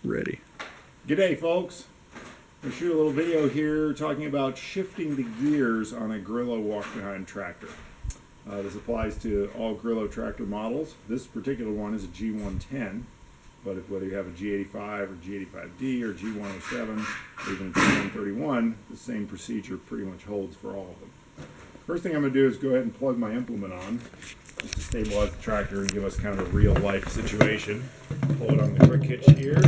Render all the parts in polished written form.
ready. G'day folks. I'm going to shoot a little video here talking about shifting the gears on a Grillo walk-behind tractor. This applies to all Grillo tractor models. This particular one is a G110, but whether you have a G85 or G85D or G107 or even a G131, the same procedure pretty much holds for all of them. First thing I'm going to do is go ahead and plug my implement on just to stabilize the tractor and give us kind of a real life situation. Pull it on the quick hitch here.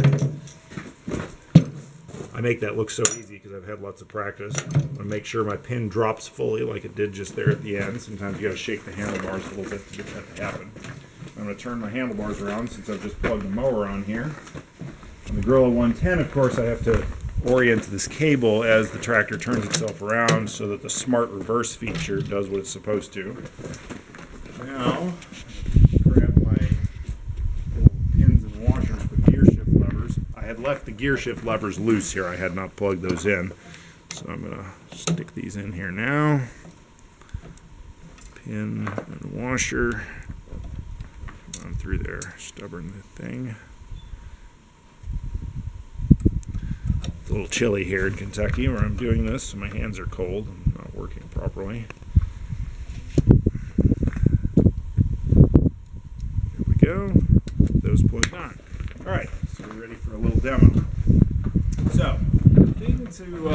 I make that look so easy because I've had lots of practice. I want to make sure my pin drops fully like it did just there at the end. Sometimes you got to shake the handlebars a little bit to get that to happen. I'm going to turn my handlebars around since I've just plugged the mower on here. On the Grillo 110, of course, I have to orient this cable as the tractor turns itself around so that the smart reverse feature does what it's supposed to. Now, grab my little pins and washers for gear shift levers. I had left the gear shift levers loose here. I had not plugged those in. So I'm going to stick these in here now. Pin and washer. Come on through there, stubborn thing. It's a little chilly here in Kentucky where I'm doing this, so my hands are cold and not working properly. Here we go. Those plugged on. Alright, so we're ready for a little demo. So, the thing to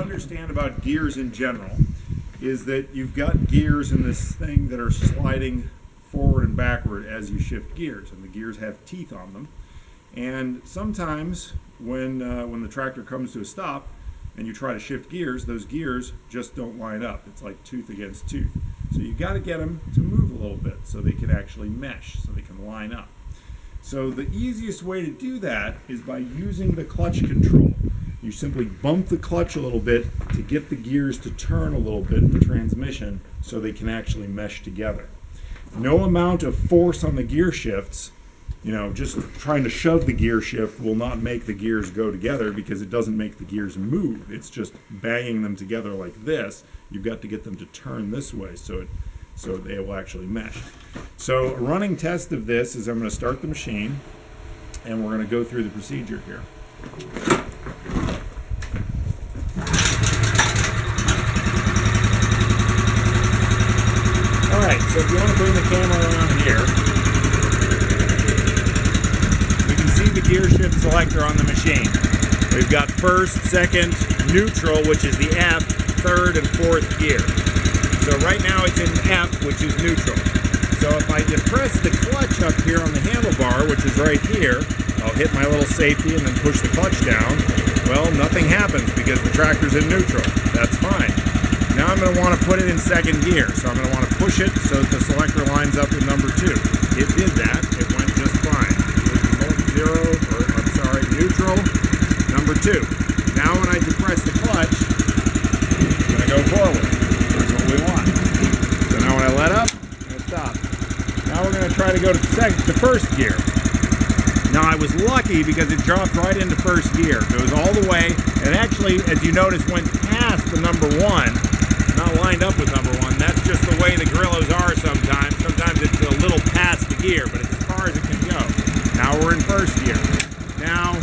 understand about gears in general is that you've got gears in this thing that are sliding forward and backward as you shift gears, and the gears have teeth on them. And sometimes when the tractor comes to a stop and you try to shift gears, those gears just don't line up. It's like tooth against tooth. So you've got to get them to move a little bit so they can actually mesh, so they can line up. So the easiest way to do that is by using the clutch control. You simply bump the clutch a little bit to get the gears to turn a little bit in the transmission so they can actually mesh together. No amount of force on the gear shifts, just trying to shove the gear shift will not make the gears go together because it doesn't make the gears move. It's just banging them together like this. You've got to get them to turn this way so they will actually mesh. So a running test of this is I'm going to start the machine and we're going to go through the procedure here. Alright, so if you want to bring the camera around here, the gear shift selector on the machine. We've got first, second, neutral, which is the F, third and fourth gear. So right now it's in F, which is neutral. So if I depress the clutch up here on the handlebar, which is right here, I'll hit my little safety and then push the clutch down. Well, nothing happens because the tractor's in neutral. That's fine. Now I'm going to want to put it in second gear. So I'm going to want to push it so that the selector lines up with number 2. It did that. It went just fine. Neutral, number 2. Now when I depress the clutch, it's going to go forward. That's what we want. So now when I let up, I'm going to stop. Now we're going to try to go to first gear. Now I was lucky because it dropped right into first gear. It goes all the way, and actually, as you notice, went past the number 1. Not lined up with number 1. That's just the way the Grillos are sometimes. Sometimes it's a little past the gear, but it's as far as it can go. Now we're in first gear. Now,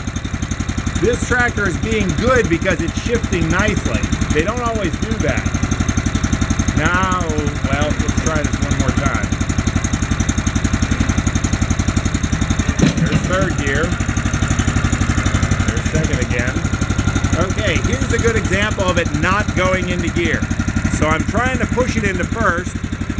this tractor is being good because it's shifting nicely. They don't always do that. Now, well, let's try this one more time. There's third gear. There's second again. Okay, here's a good example of it not going into gear. So I'm trying to push it into first.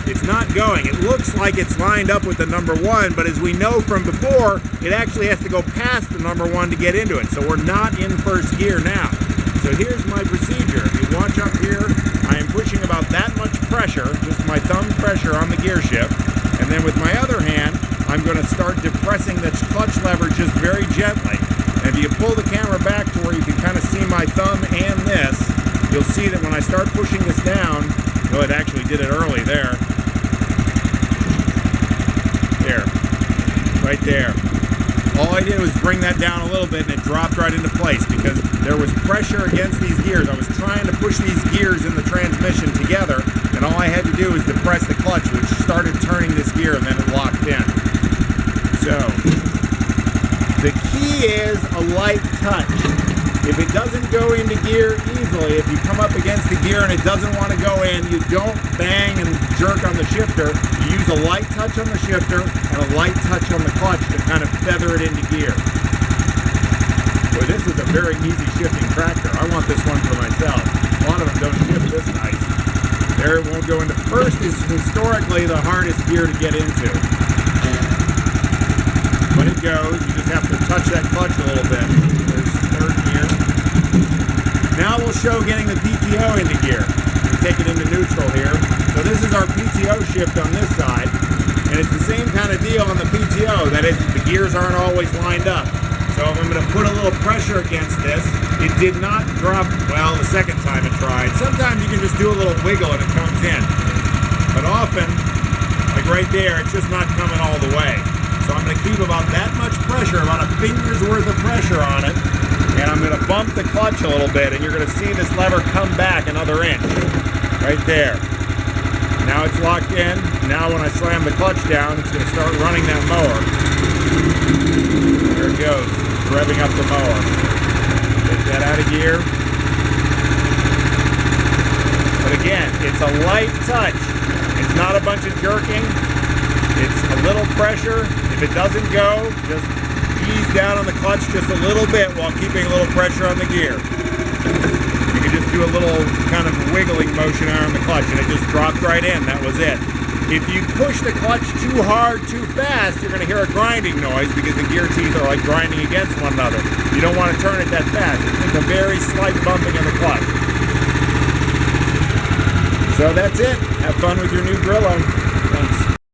It's not going. It looks like it's lined up with the number 1, but as we know from before, it actually has to go past the number 1 to get into it. So we're not in first gear now. So here's my procedure. If you watch up here, I am pushing about that much pressure, just my thumb pressure on the gear shift. And then with my other hand, I'm going to start depressing the clutch lever just very gently. And if you pull the camera back to where you can kind of see my thumb and this, you'll see that when I start pushing this down, well, it actually did it early there. There. Right there. All I did was bring that down a little bit and it dropped right into place because there was pressure against these gears. I was trying to push these gears in the transmission together, and all I had to do was depress the clutch, which started turning this gear, and then it locked in. So, the key is a light touch. If it doesn't go into gear easily, if you come up against the gear and it doesn't want to go in, you don't bang and jerk on the shifter. You use a light touch on the shifter and a light touch on the clutch to kind of feather it into gear. Boy, this is a very easy shifting tractor. I want this one for myself. A lot of them don't shift this nice. There, it won't go into. First is historically the hardest gear to get into. When it goes, you just have to touch that clutch a little bit. There's third gear. Now we'll show getting the PTO into gear. We take it into neutral here. So this is our PTO shift on this side. And it's the same kind of deal on the PTO. That is, the gears aren't always lined up. So if I'm going to put a little pressure against this, it did not drop, well, the second time it tried. Sometimes you can just do a little wiggle and it comes in. But often, like right there, it's just not coming all the way. So I'm going to keep about that much pressure, about a finger's worth of pressure on it. And I'm going to bump the clutch a little bit, and you're going to see this lever come back another inch. Right there. Now it's locked in. Now when I slam the clutch down, it's going to start running that mower. There it goes. Revving up the mower. Take that out of gear. But again, it's a light touch. It's not a bunch of jerking. It's a little pressure. If it doesn't go, just ease down on the clutch just a little bit while keeping a little pressure on the gear. You can just do a little kind of wiggling motion on the clutch and it just dropped right in. That was it. If you push the clutch too hard, too fast, you're going to hear a grinding noise because the gear teeth are like grinding against one another. You don't want to turn it that fast. It's just a very slight bumping of the clutch. So that's it. Have fun with your new Grillo.